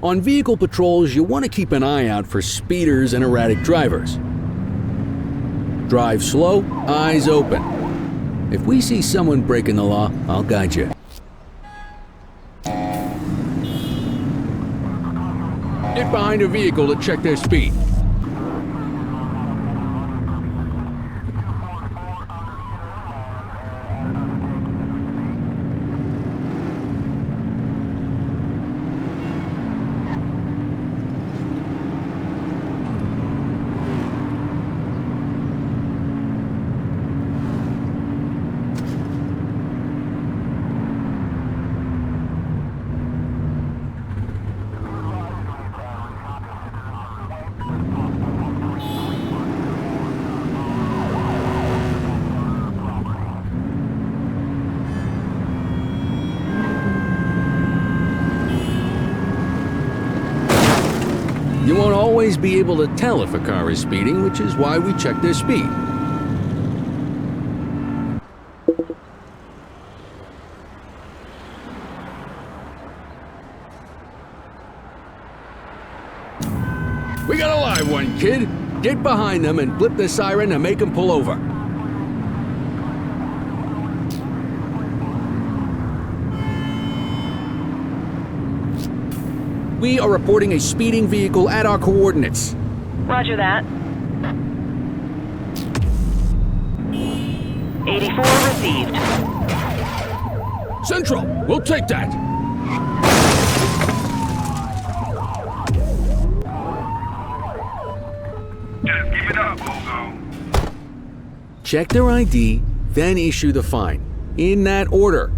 On vehicle patrols, you want to keep an eye out for speeders and erratic drivers. Drive slow, eyes open. If we see someone breaking the law, I'll guide you. Get behind a vehicle to check their speed. You won't always be able to tell if a car is speeding, which is why we check their speed. We got a live one, kid. Get behind them and flip the siren to make them pull over. We are reporting a speeding vehicle at our coordinates. Roger that. 84 received. Central, we'll take that. Just give it up, Bogo. Check their ID, then issue the fine. In that order.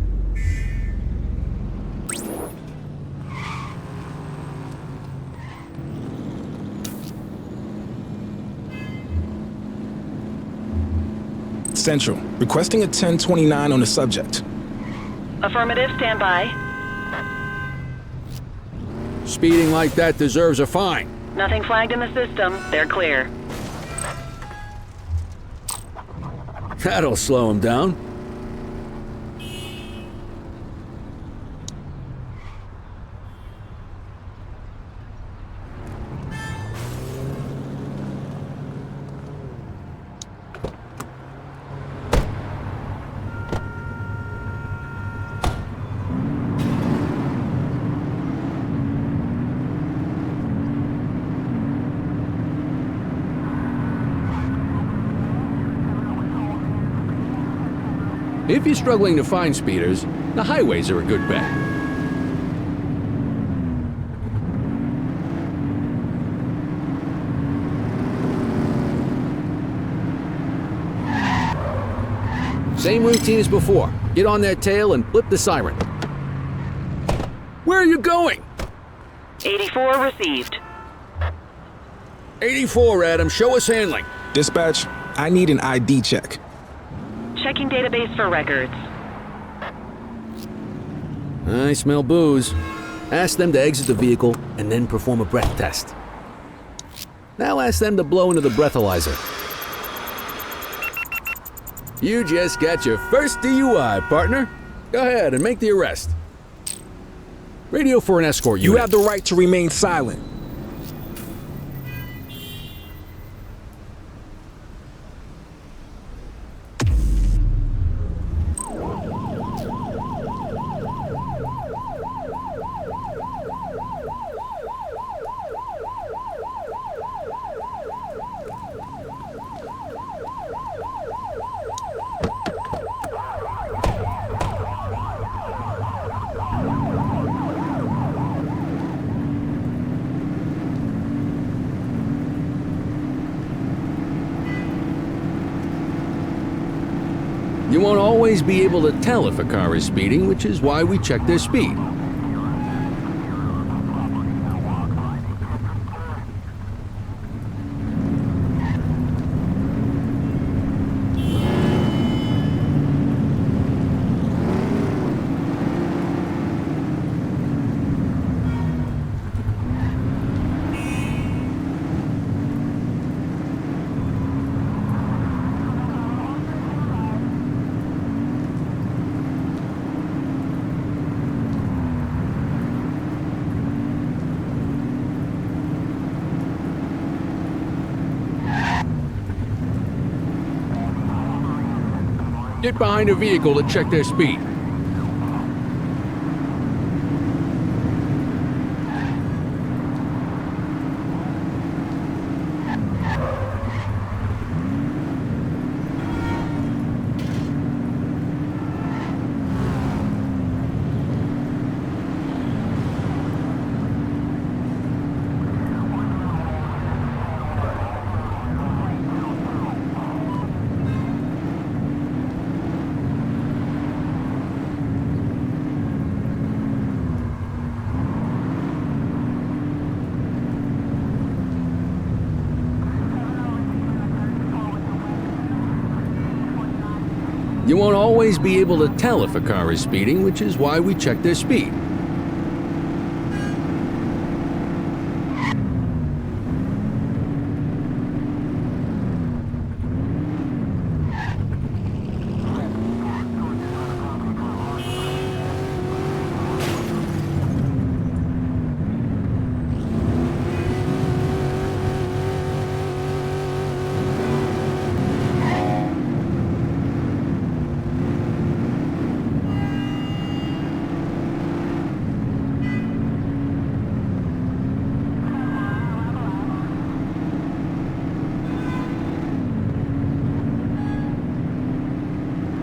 Central, requesting a 1029 on the subject. Affirmative, stand by. Speeding like that deserves a fine. Nothing flagged in the system. They're clear. That'll slow him down. If you're struggling to find speeders, the highways are a good bet. Same routine as before. Get on their tail and flip the siren. Where are you going? 84 received. 84, Adam. Show us handling. Dispatch, I need an ID check. Checking database for records. I smell booze. Ask them to exit the vehicle and then perform a breath test. Now ask them to blow into the breathalyzer. You just got your first DUI, partner. Go ahead and make the arrest. Radio for an escort unit. You have the right to remain silent. You won't always be able to tell if a car is speeding, which is why we check their speed. Get behind a vehicle to check their speed. You won't always be able to tell if a car is speeding, which is why we check their speed.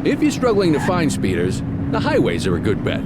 If you're struggling to find speeders, the highways are a good bet.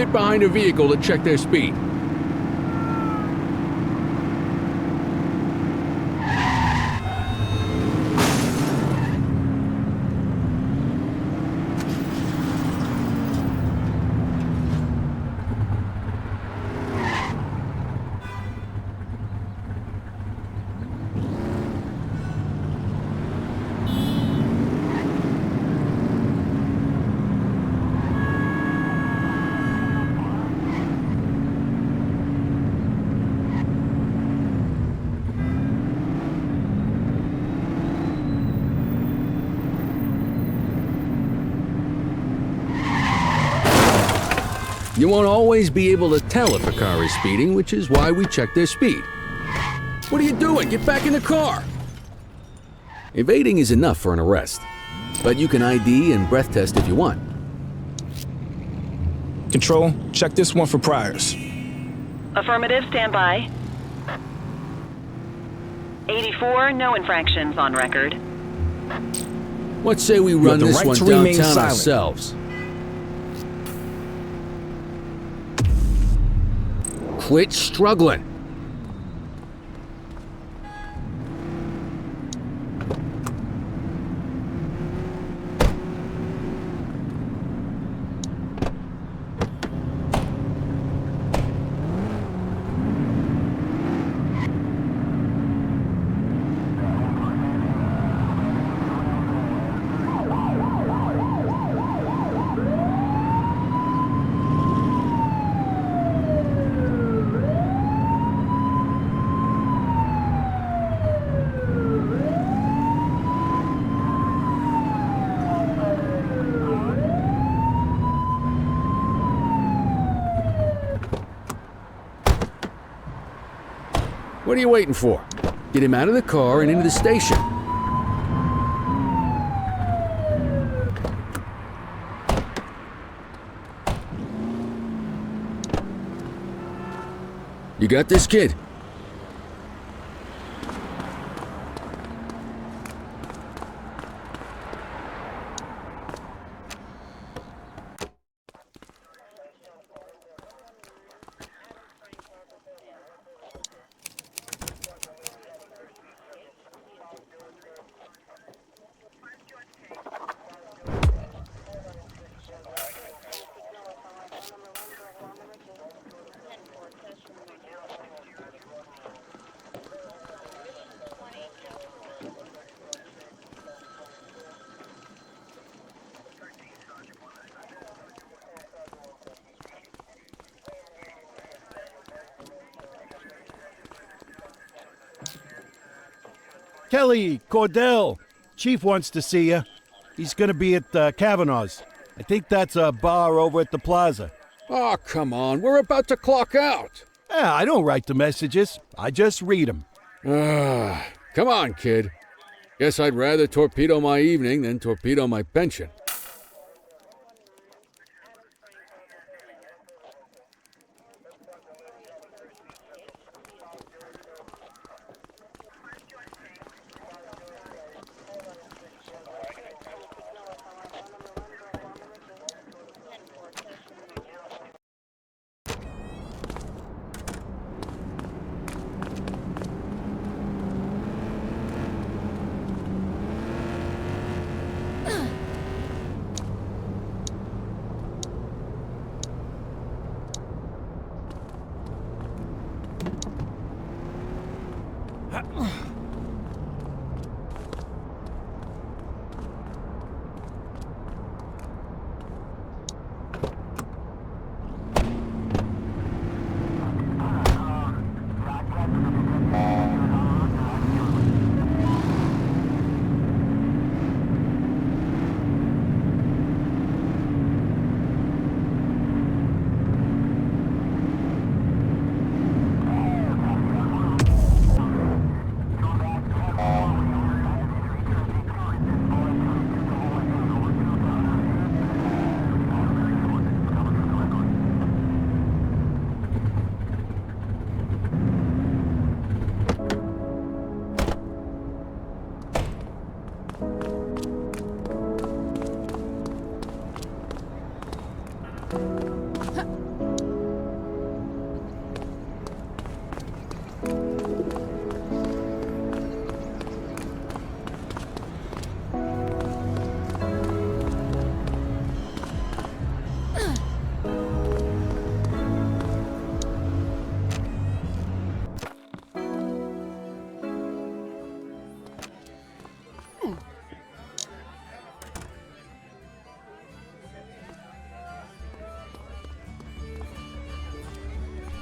Get behind a vehicle to check their speed. You won't always be able to tell if a car is speeding, which is why we check their speed. What are you doing? Get back in the car! Evading is enough for an arrest, but you can ID and breath test if you want. Control, check this one for priors. Affirmative, stand by. 84, no infractions on record. What say we have run the this right one to remain downtown silent. ourselves? Quit struggling. What are you waiting for? Get him out of the car and into the station. You got this, kid? Kelly, Cordell, Chief wants to see you. He's gonna be at Kavanaugh's. I think that's a bar over at the plaza. Oh, come on. We're about to clock out. I don't write the messages. I just read them. Come on, kid. Guess I'd rather torpedo my evening than torpedo my pension.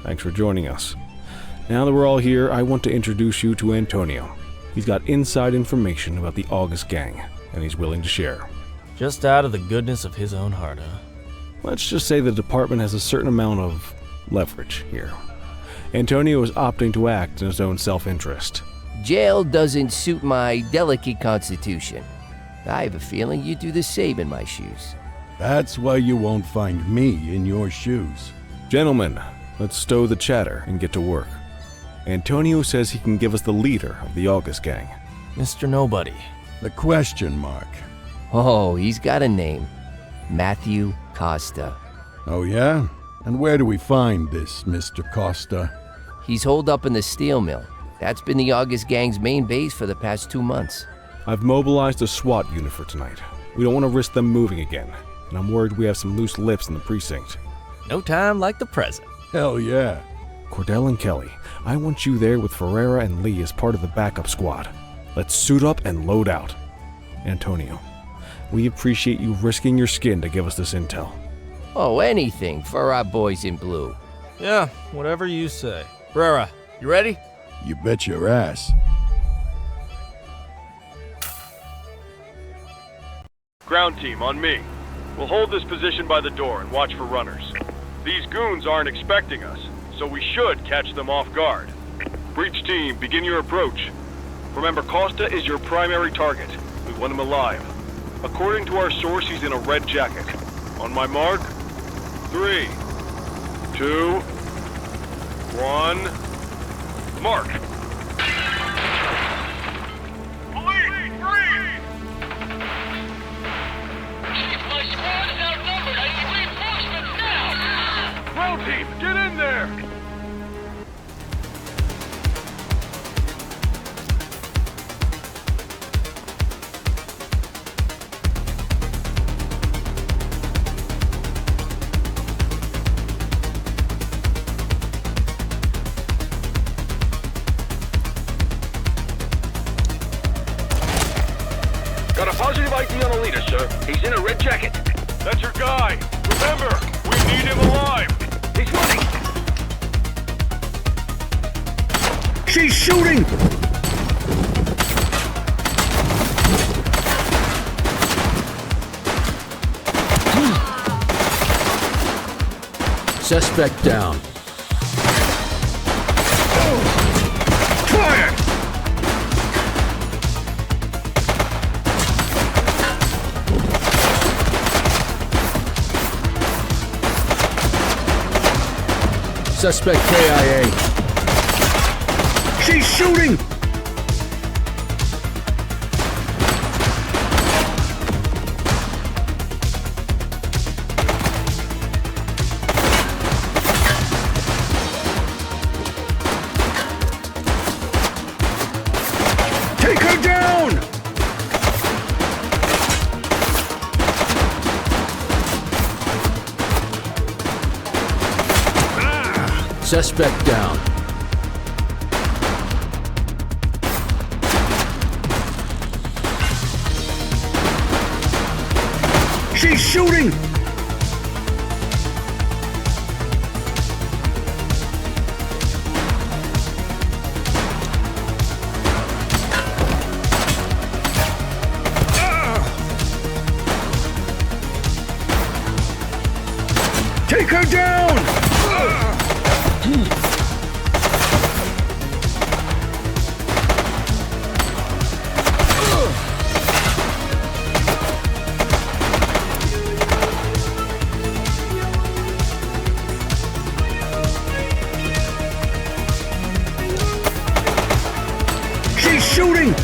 Thanks for joining us. Now that we're all here, I want to introduce you to Antonio. He's got inside information about the August gang, and he's willing to share. Just out of the goodness of his own heart, huh? Let's just say the department has a certain amount of leverage here. Antonio is opting to act in his own self-interest. Jail doesn't suit my delicate constitution. I have a feeling you'd do the same in my shoes. That's why you won't find me in your shoes. Gentlemen, let's stow the chatter and get to work. Antonio says he can give us the leader of the August gang. Mr. Nobody. The question mark. Oh, he's got a name. Matthew Costa. Oh yeah? And where do we find this Mr. Costa? He's holed up in the steel mill. That's been the August gang's main base for the past 2 months. I've mobilized a SWAT unit for tonight. We don't want to risk them moving again, and I'm worried we have some loose lips in the precinct. No time like the present. Hell yeah. Cordell and Kelly, I want you there with Ferreira and Lee as part of the backup squad. Let's suit up and load out. Antonio, we appreciate you risking your skin to give us this intel. Oh, anything for our boys in blue. Yeah, whatever you say. Brera, you ready? You bet your ass. Ground team, on me. We'll hold this position by the door and watch for runners. These goons aren't expecting us, so we should catch them off guard. Breach team, begin your approach. Remember, Costa is your primary target. We want him alive. According to our source, he's in a red jacket. On my mark, 3, 2, 1, mark! Police, freeze! My squad is outnumbered. I need reinforcements now! Ground team, get in there! Got a positive ID on the leader, sir. He's in a red jacket. That's your guy. Remember, we need him alive. He's running! She's shooting! Suspect down. Fire! Suspect KIA. She's shooting! Take her down! Suspect down. She's shooting! Take her down! She's shooting!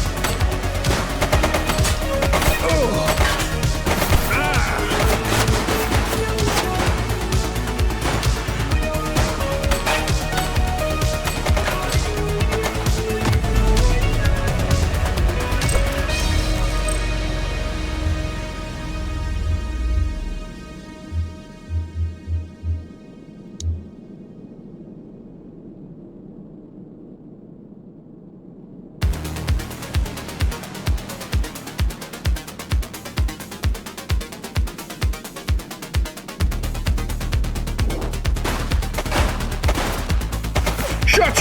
Shut!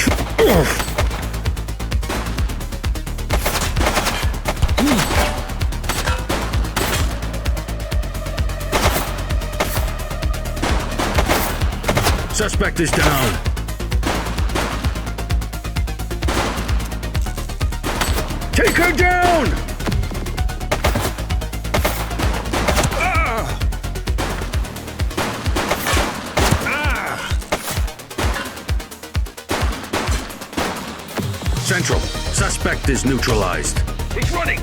Suspect is down. Take her down! Central. Suspect is neutralized. He's running!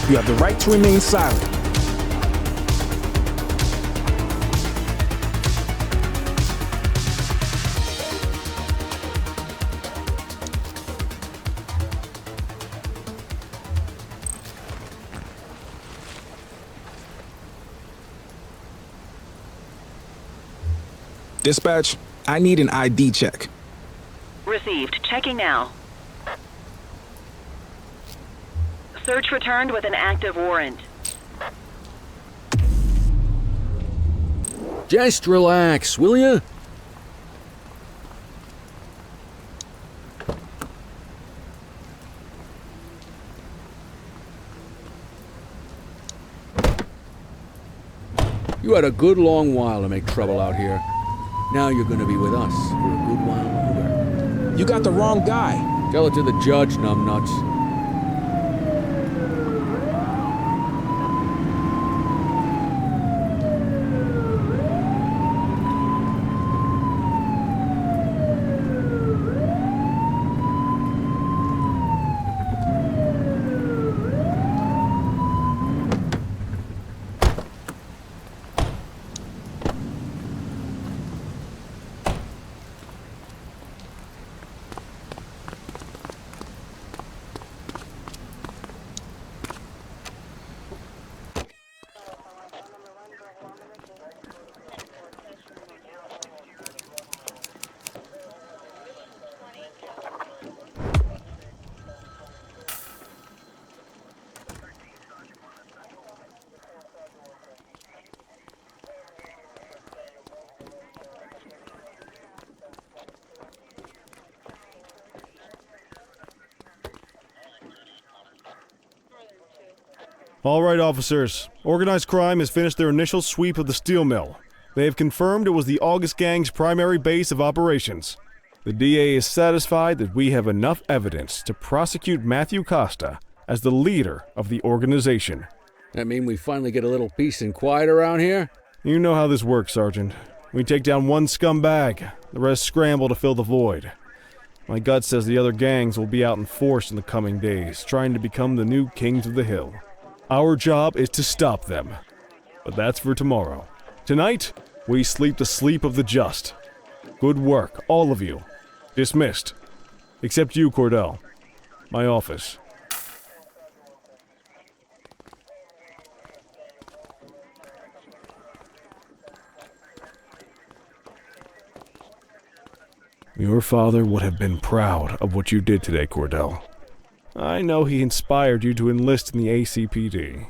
You have the right to remain silent. Dispatch, I need an ID check. Received. Checking now. Search returned with an active warrant. Just relax, will you? You had a good long while to make trouble out here. Now you're gonna be with us for a good while longer. You got the wrong guy. Tell it to the judge, numbnuts. All right, officers. Organized crime has finished their initial sweep of the steel mill. They have confirmed it was the August Gang's primary base of operations. The DA is satisfied that we have enough evidence to prosecute Matthew Costa as the leader of the organization. That mean we finally get a little peace and quiet around here? You know how this works, Sergeant. We take down one scumbag, the rest scramble to fill the void. My gut says the other gangs will be out in force in the coming days, trying to become the new kings of the hill. Our job is to stop them. But that's for tomorrow. Tonight, we sleep the sleep of the just. Good work, all of you. Dismissed. Except you, Cordell. My office. Your father would have been proud of what you did today, Cordell. I know he inspired you to enlist in the ACPD.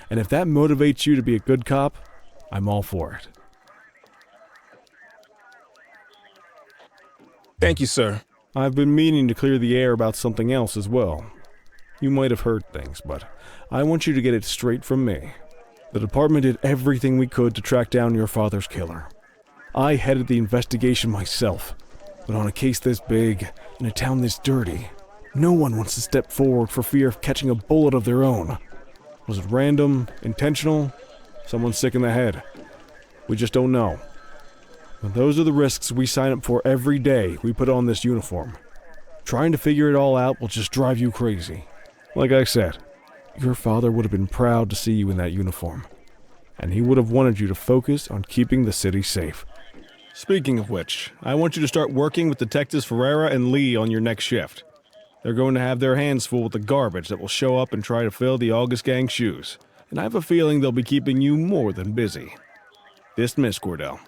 And if that motivates you to be a good cop, I'm all for it. Thank you, sir. I've been meaning to clear the air about something else as well. You might have heard things, but I want you to get it straight from me. The department did everything we could to track down your father's killer. I headed the investigation myself, but on a case this big, in a town this dirty, no one wants to step forward for fear of catching a bullet of their own. Was it random, intentional, someone sick in the head? We just don't know. But those are the risks we sign up for every day we put on this uniform. Trying to figure it all out will just drive you crazy. Like I said, your father would have been proud to see you in that uniform. And he would have wanted you to focus on keeping the city safe. Speaking of which, I want you to start working with Detectives Ferreira and Lee on your next shift. They're going to have their hands full with the garbage that will show up and try to fill the August Gang's shoes. And I have a feeling they'll be keeping you more than busy. Dismiss, Cordell.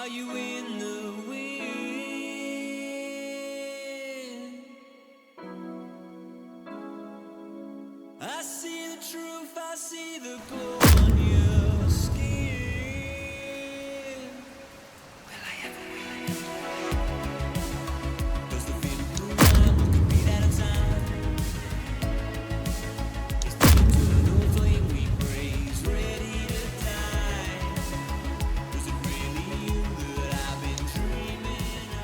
Are you in the wind? I see the truth, I see the glow on your skin. Will I ever win? Does the feeling through mine? What could be that of time? Is the eternal flame we praise ready to die? Was it really you that I've been dreaming of?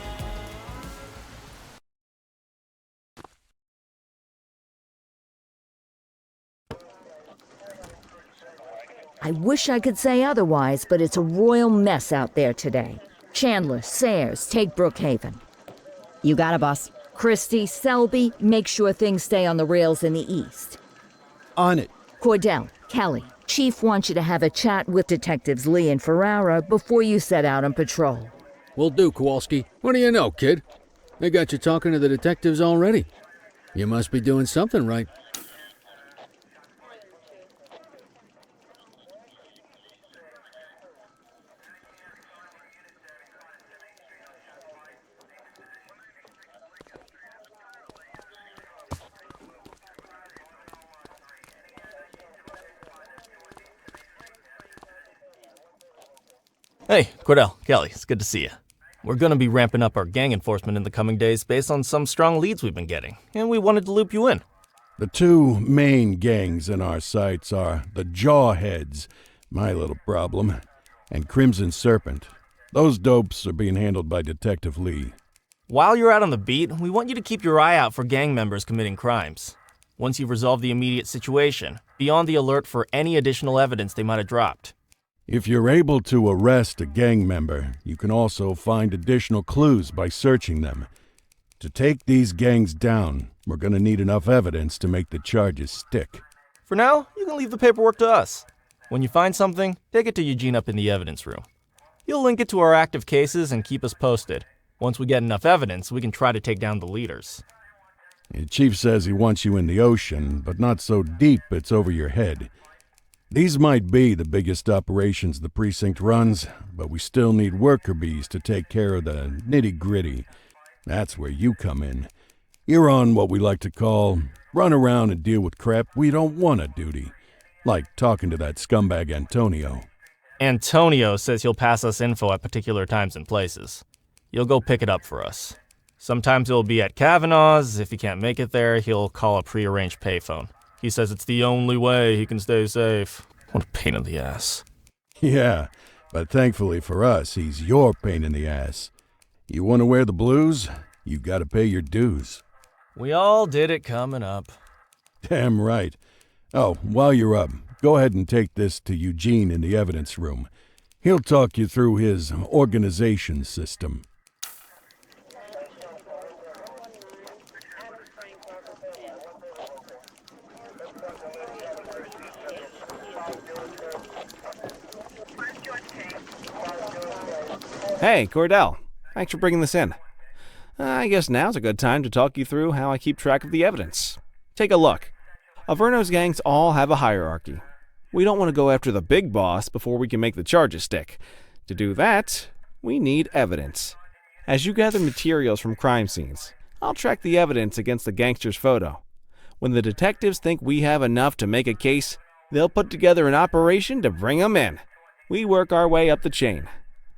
I wish I could say otherwise, but it's a royal mess out there today. Chandler, Sayers, take Brookhaven. You got it, boss. Christie, Selby, make sure things stay on the rails in the east. On it. Cordell, Kelly, Chief wants you to have a chat with Detectives Lee and Ferrara before you set out on patrol. Will do, Kowalski. What do you know, kid? They got you talking to the detectives already. You must be doing something right. Hey, Cordell, Kelly, it's good to see you. We're going to be ramping up our gang enforcement in the coming days based on some strong leads we've been getting, and we wanted to loop you in. The two main gangs in our sights are the Jawheads, my little problem, and Crimson Serpent. Those dopes are being handled by Detective Lee. While you're out on the beat, we want you to keep your eye out for gang members committing crimes. Once you've resolved the immediate situation, be on the alert for any additional evidence they might have dropped. If you're able to arrest a gang member, you can also find additional clues by searching them. To take these gangs down, we're going to need enough evidence to make the charges stick. For now, you can leave the paperwork to us. When you find something, take it to Eugene up in the evidence room. He'll link it to our active cases and keep us posted. Once we get enough evidence, we can try to take down the leaders. The chief says he wants you in the ocean, but not so deep it's over your head. These might be the biggest operations the precinct runs, but we still need worker bees to take care of the nitty-gritty. That's where you come in. You're on what we like to call run around and deal with crap we don't want to duty, like talking to that scumbag Antonio. Antonio says he'll pass us info at particular times and places. You'll go pick it up for us. Sometimes it'll be at Kavanaugh's. If he can't make it there, he'll call a prearranged payphone. He says it's the only way he can stay safe. What a pain in the ass. Yeah, but thankfully for us, he's your pain in the ass. You want to wear the blues? You gotta pay your dues. We all did it coming up. Damn right. Oh, while you're up, go ahead and take this to Eugene in the evidence room. He'll talk you through his organization system. Hey, Cordell. Thanks for bringing this in. I guess now's a good time to talk you through how I keep track of the evidence. Take a look. Averno's gangs all have a hierarchy. We don't want to go after the big boss before we can make the charges stick. To do that, we need evidence. As you gather materials from crime scenes, I'll track the evidence against the gangster's photo. When the detectives think we have enough to make a case, they'll put together an operation to bring 'em in. We work our way up the chain.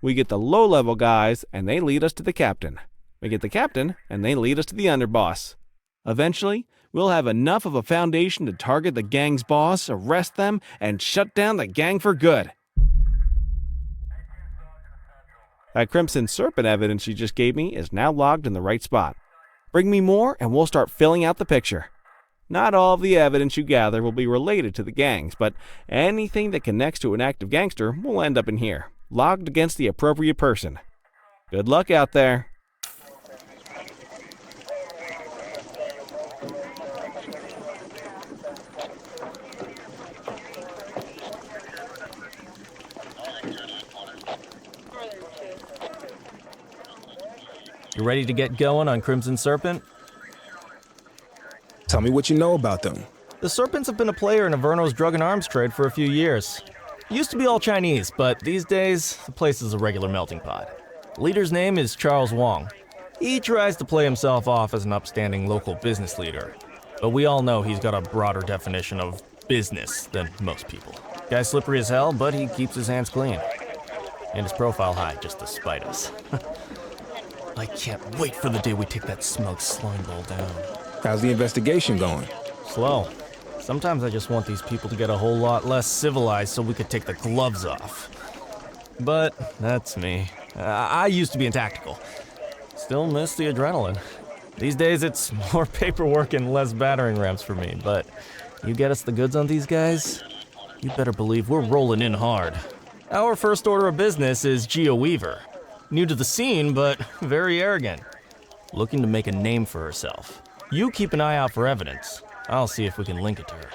We get the low-level guys, and they lead us to the captain. We get the captain, and they lead us to the underboss. Eventually, we'll have enough of a foundation to target the gang's boss, arrest them, and shut down the gang for good. That Crimson Serpent evidence you just gave me is now logged in the right spot. Bring me more, and we'll start filling out the picture. Not all of the evidence you gather will be related to the gangs, but anything that connects to an active gangster will end up in here, logged against the appropriate person. Good luck out there. You ready to get going on Crimson Serpent? Tell me what you know about them. The Serpents have been a player in Averno's drug and arms trade for a few years. Used to be all Chinese, but these days, the place is a regular melting pot. The leader's name is Charles Wong. He tries to play himself off as an upstanding local business leader, but we all know he's got a broader definition of business than most people. Guy's slippery as hell, but he keeps his hands clean. And his profile high just to spite us. I can't wait for the day we take that smug slime ball down. How's the investigation going? Slow. Sometimes I just want these people to get a whole lot less civilized so we could take the gloves off. But that's me. I used to be in tactical. Still miss the adrenaline. These days it's more paperwork and less battering rams for me, but you get us the goods on these guys, you better believe we're rolling in hard. Our first order of business is Gia Weaver. New to the scene, but very arrogant. Looking to make a name for herself. You keep an eye out for evidence. I'll see if we can link it to her.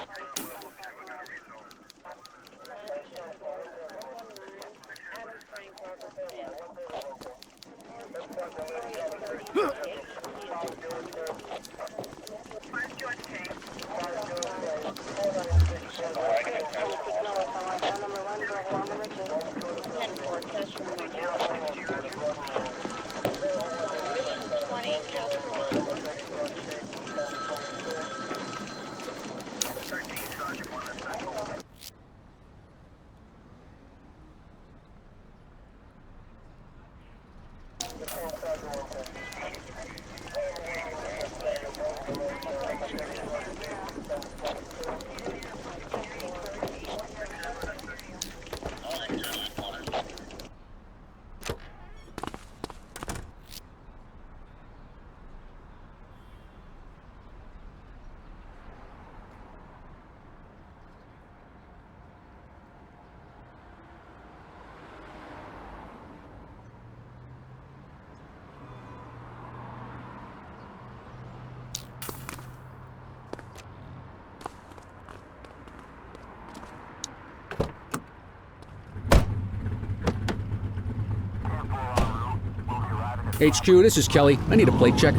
HQ, this is Kelly. I need a plate check.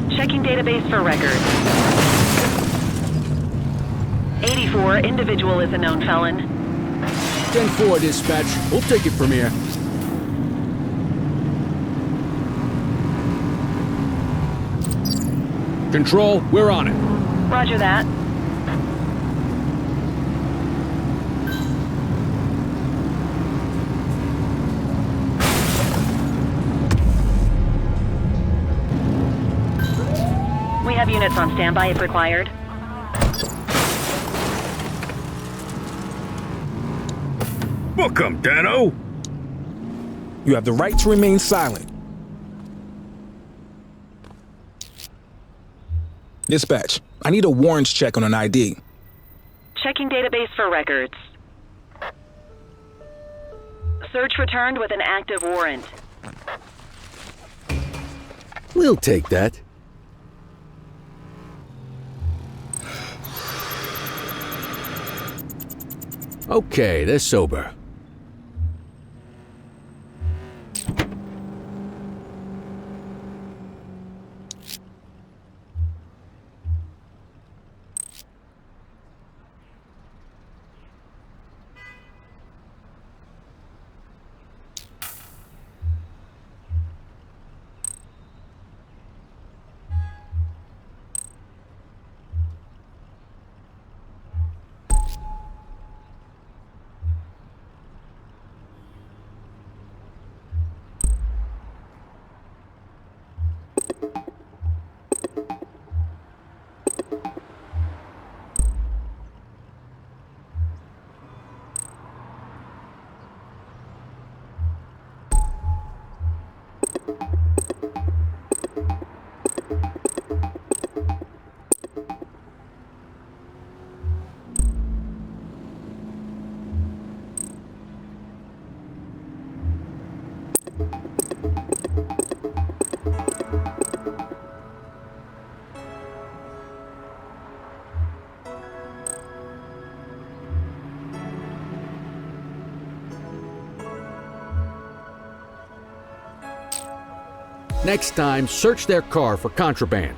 Checking database for records. 84, individual is a known felon. 10-4, dispatch. We'll take it from here. Control, we're on it. Roger that. We have units on standby if required. Welcome, Dano. You have the right to remain silent. Dispatch, I need a warrants check on an ID. Checking database for records. Search returned with an active warrant. We'll take that. Okay, they're sober. Next time, search their car for contraband.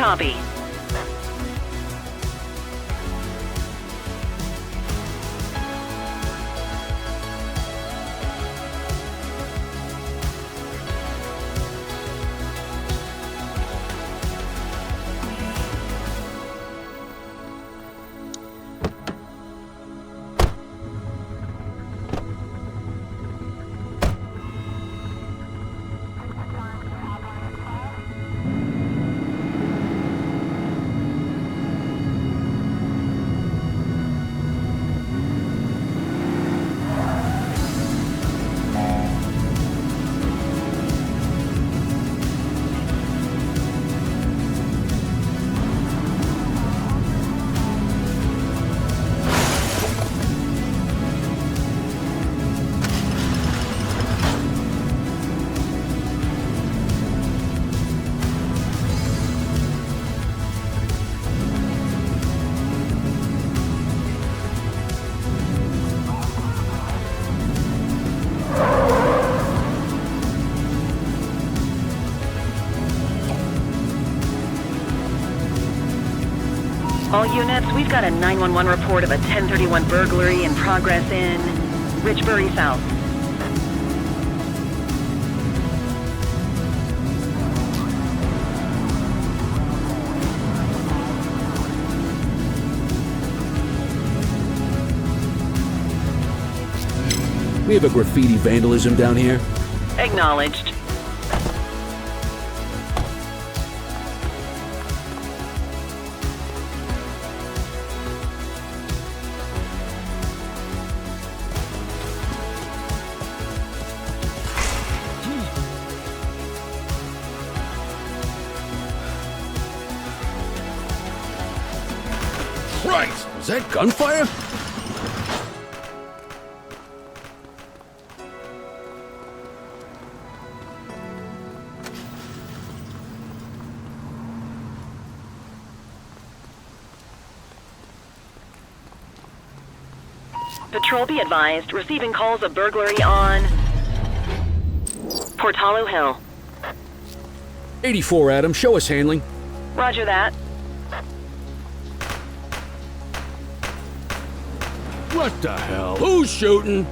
Copy. All units, we've got a 911 report of a 1031 burglary in progress in Richbury South. We have a graffiti vandalism down here. Acknowledged. Christ! Is that gunfire? Patrol be advised, receiving calls of burglary on Portalo Hill. 84, Adam. Show us handling. Roger that. What the hell? Who's shooting?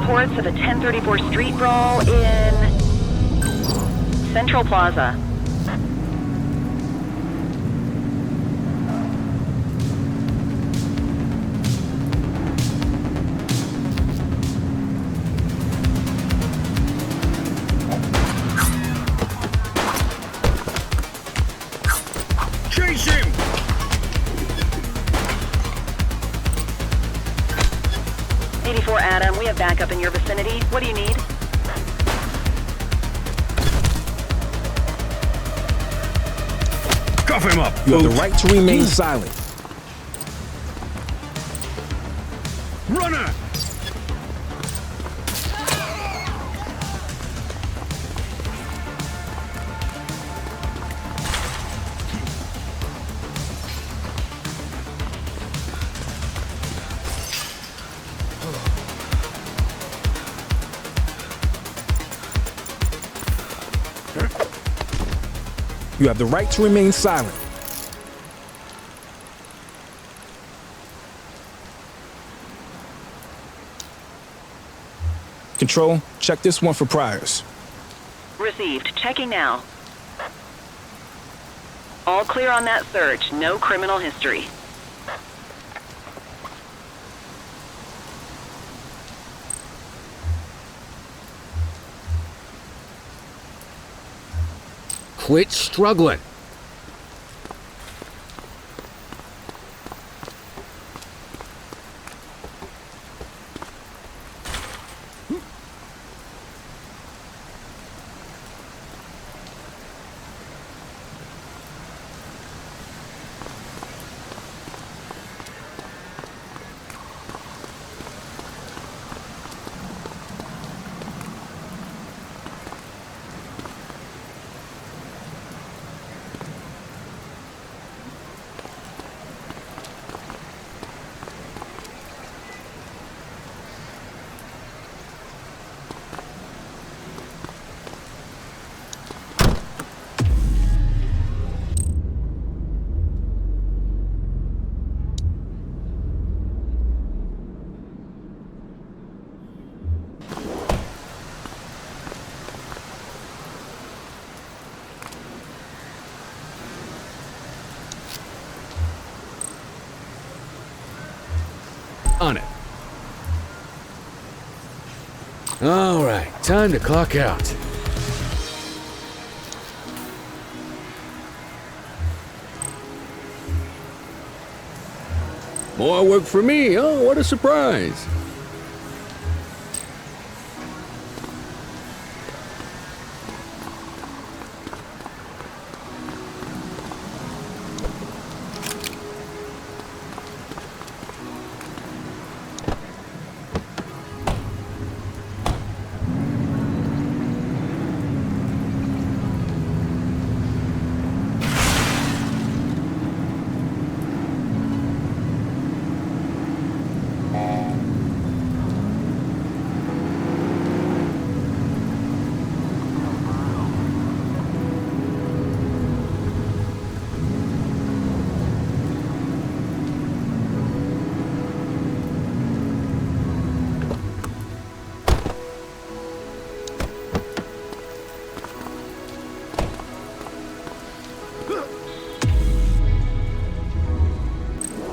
reports of a 1034 street brawl in Central Plaza. Chase him! Adam, we have backup in your vicinity. What do you need? Cuff him up! You have the right to remain silent. Runner! You have the right to remain silent. Control, check this one for priors. Received. Checking now. All clear on that search. No criminal history. Quit struggling. On it. All right, time to clock out. More work for me. Oh, what a surprise.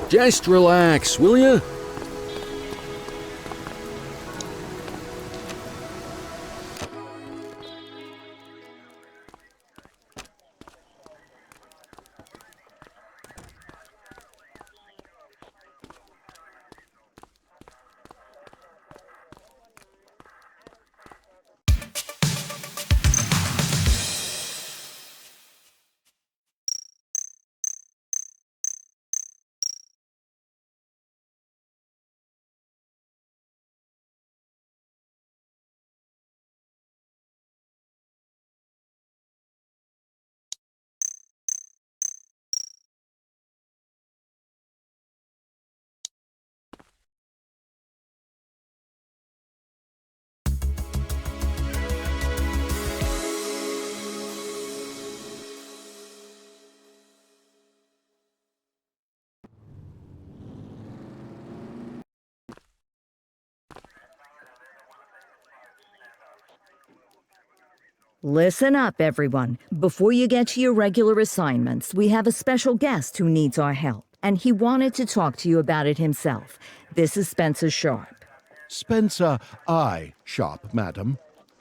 Just relax, will ya? Listen up, everyone. Before you get to your regular assignments, we have a special guest who needs our help, and he wanted to talk to you about it himself. This is Spencer Sharp. Spencer I. Sharp, madam.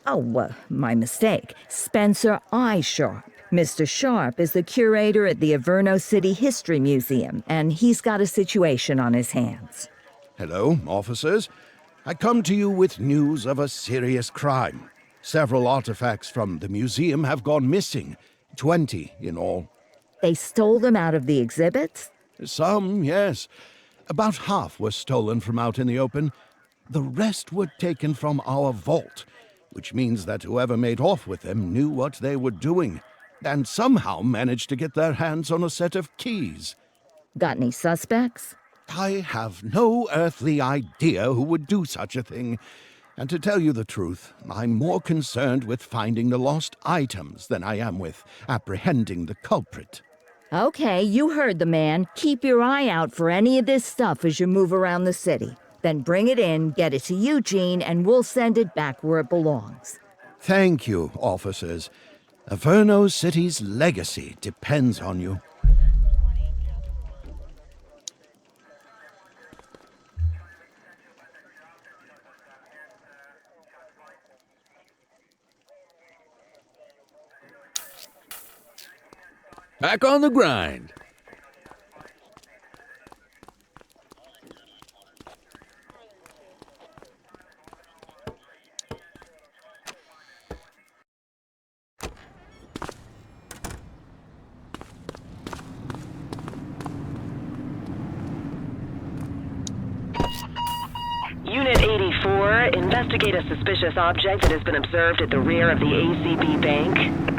Oh, my mistake. Spencer I. Sharp. Mr. Sharp is the curator at the Averno City History Museum, and he's got a situation on his hands. Hello, officers. I come to you with news of a serious crime. Several artifacts from the museum have gone missing, 20 in all. They stole them out of the exhibits? Some, yes. About half were stolen from out in the open. The rest were taken from our vault, which means that whoever made off with them knew what they were doing, and somehow managed to get their hands on a set of keys. Got any suspects? I have no earthly idea who would do such a thing. And to tell you the truth, I'm more concerned with finding the lost items than I am with apprehending the culprit. Okay, you heard the man. Keep your eye out for any of this stuff as you move around the city. Then bring it in, get it to Eugene, and we'll send it back where it belongs. Thank you, officers. Averno City's legacy depends on you. Back on the grind. Unit 84, investigate a suspicious object that has been observed at the rear of the ACB Bank.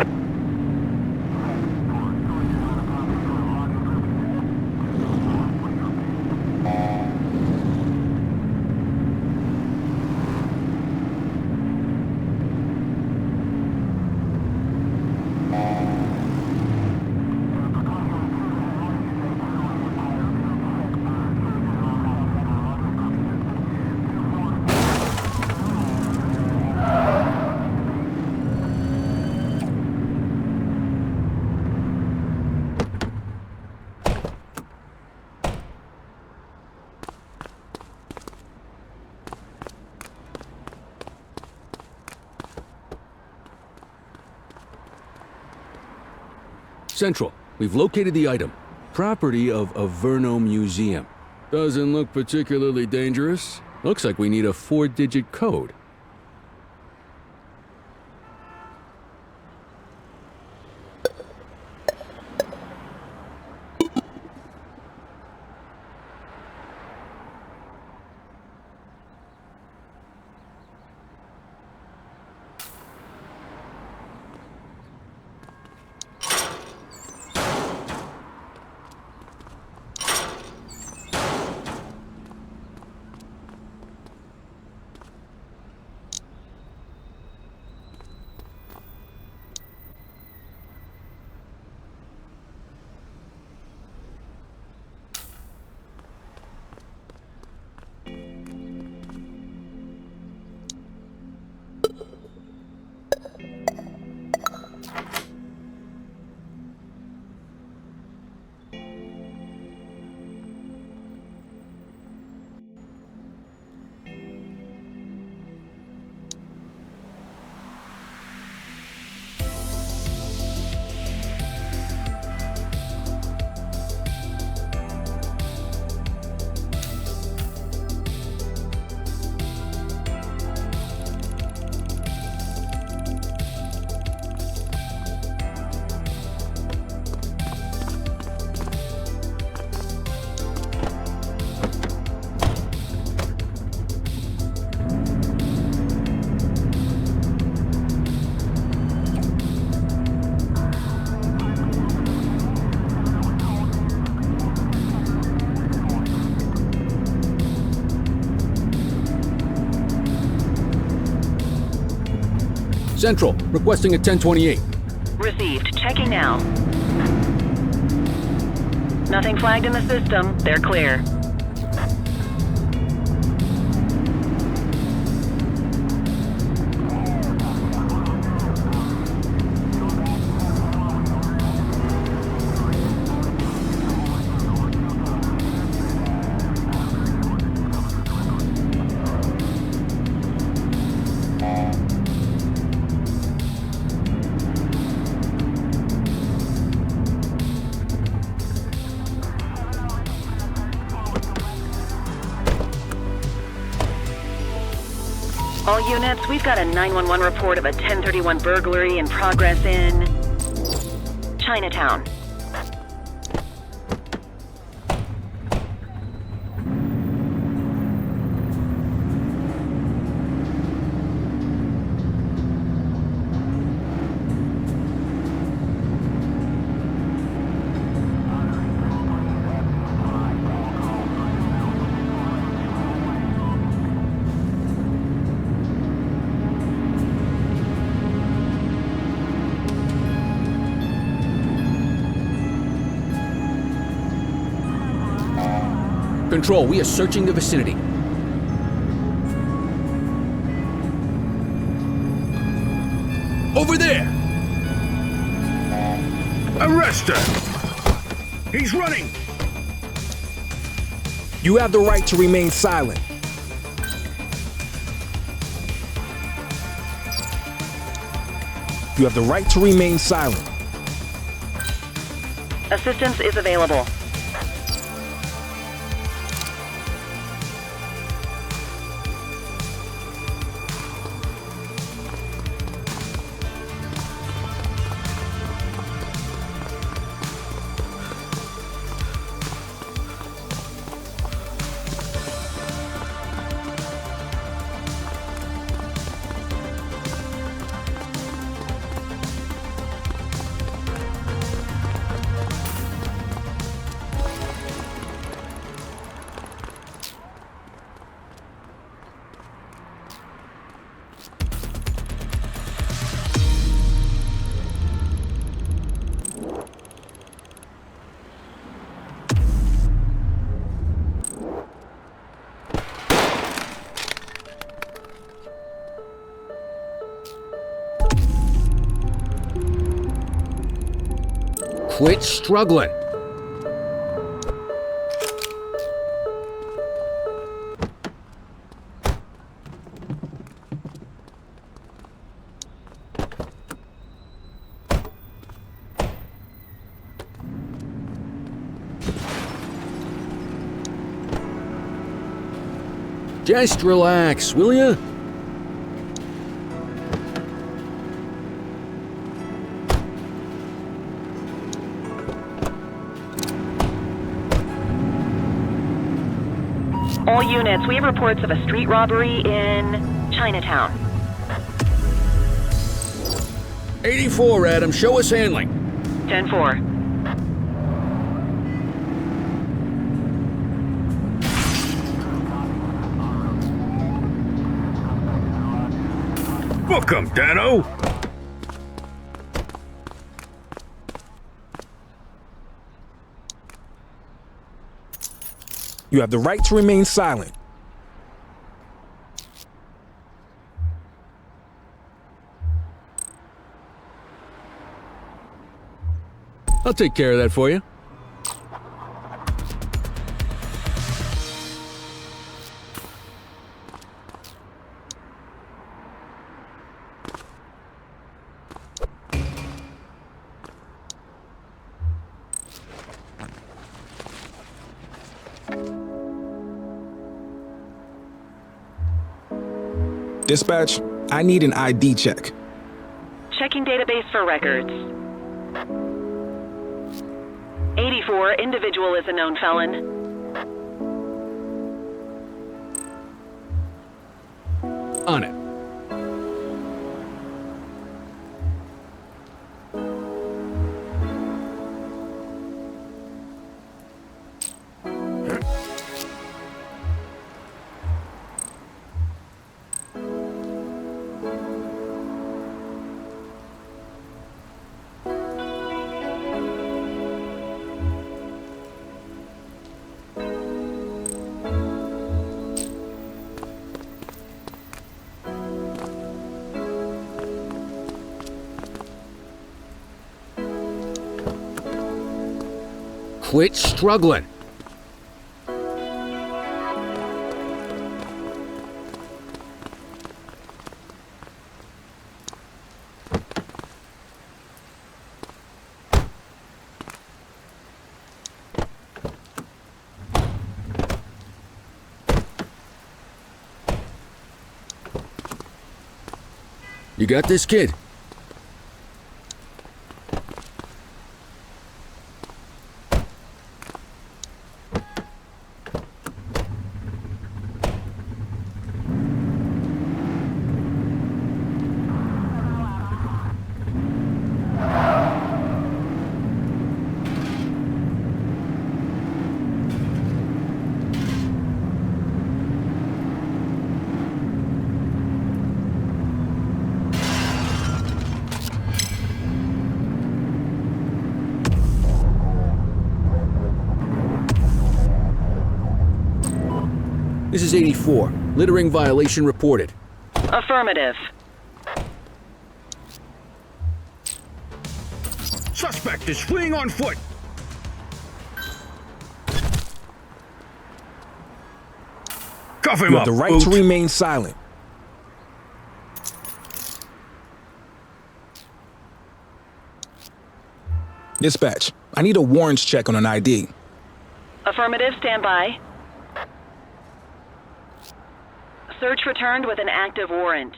Central, we've located the item. Property of Averno Museum. Doesn't look particularly dangerous. Looks like we need a 4-digit code. Central, requesting a 1028. Received. Checking now. Nothing flagged in the system. They're clear. All units, we've got a 911 report of a 1031 burglary in progress in Chinatown. Control, we are searching the vicinity. Over there! Arrest her! He's running! You have the right to remain silent. You have the right to remain silent. Assistance is available. Quit struggling. Just relax, will ya? All units, we have reports of a street robbery in Chinatown. 84, Adam. Show us handling. 10-4. Book 'em, Dano! You have the right to remain silent. I'll take care of that for you. Dispatch, I need an ID check. Checking database for records. 84, individual is a known felon. On it. Quit struggling. You got this, kid? This is 84. Littering violation reported. Affirmative. Suspect is fleeing on foot. Cuff him You up. have the right Boot. to remain silent. Dispatch, I need a warrants check on an ID. Affirmative, stand by. Search returned with an active warrant.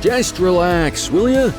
Just relax, will ya?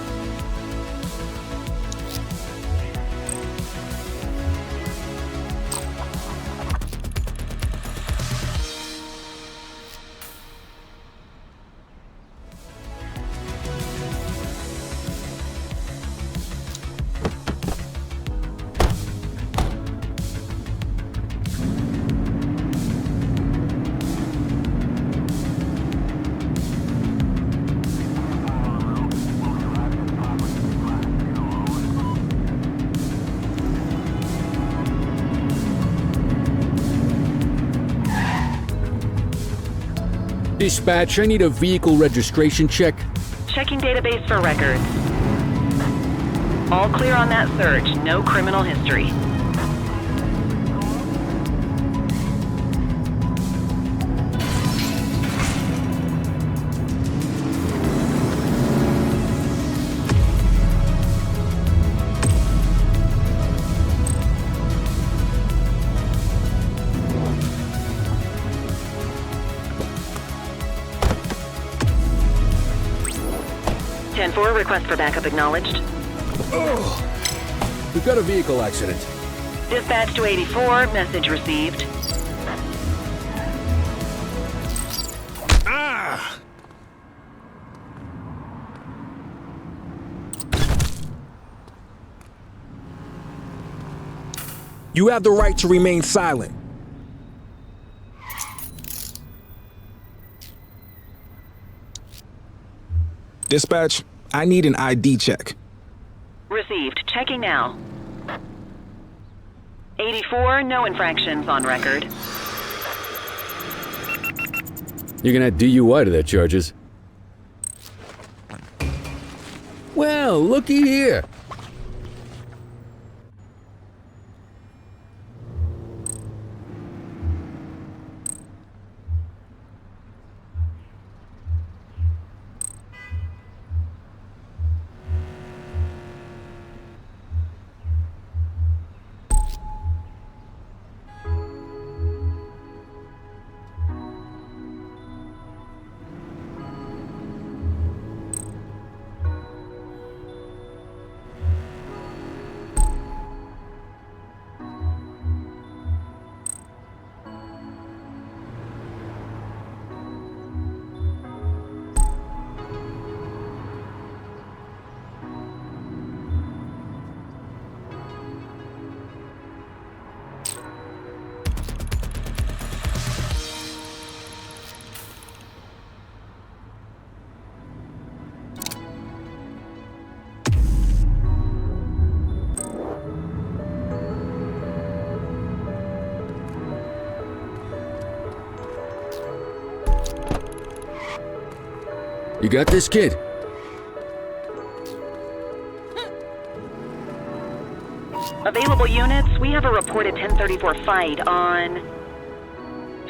Dispatch, I need a vehicle registration check. Checking database for records. All clear on that search. No criminal history. Request for backup acknowledged. Oh, we've got a vehicle accident. Dispatch to 84, message received. Ah! You have the right to remain silent. Dispatch, I need an ID check. Received. Checking now. 84, no infractions on record. You're gonna add DUI to their charges. Well, looky here. You got this, kid? Available units, we have a reported 1034 fight on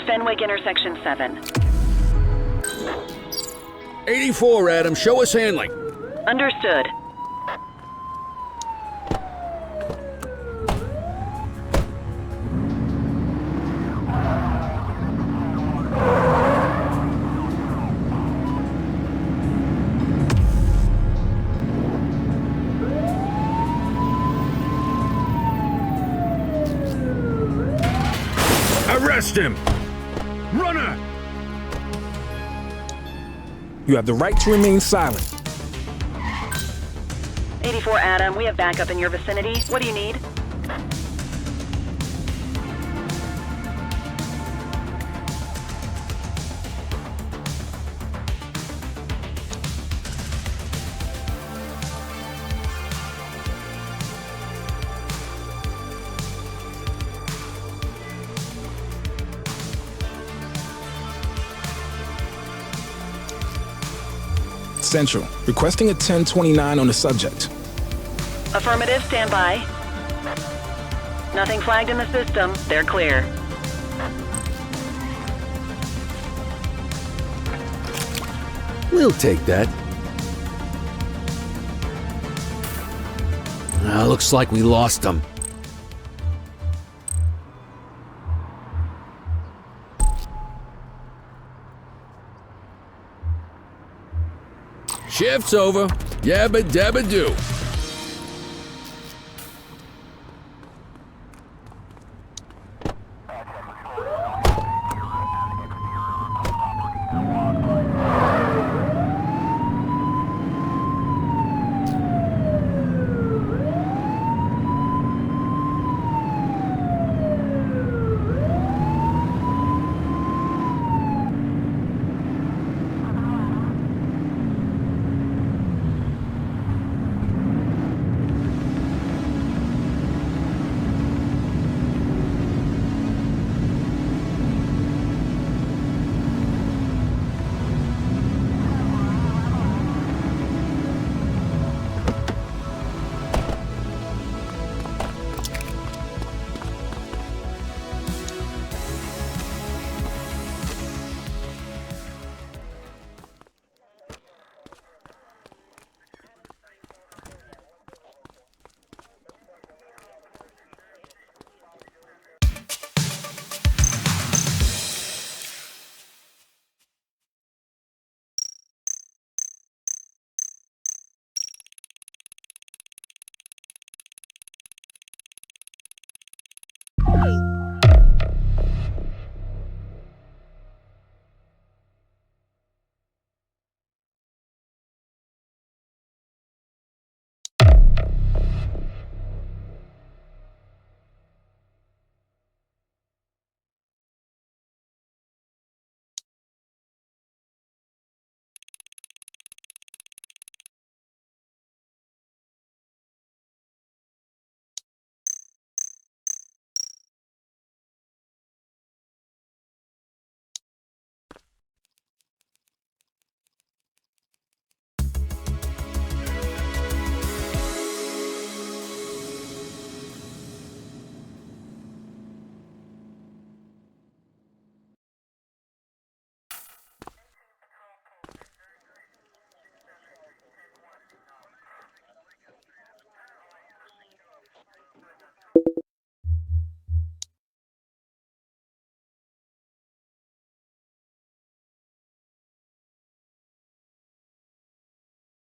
Fenwick Intersection 7. 84, Adam. Show us handling. Understood. Arrest him! Runner! You have the right to remain silent. 84 Adam, we have backup in your vicinity. What do you need? Central, requesting a 1029 on the subject. Affirmative, stand by. Nothing flagged in the system. They're clear. We'll take that. Looks like we lost them. Shift's over. Yabba dabba do.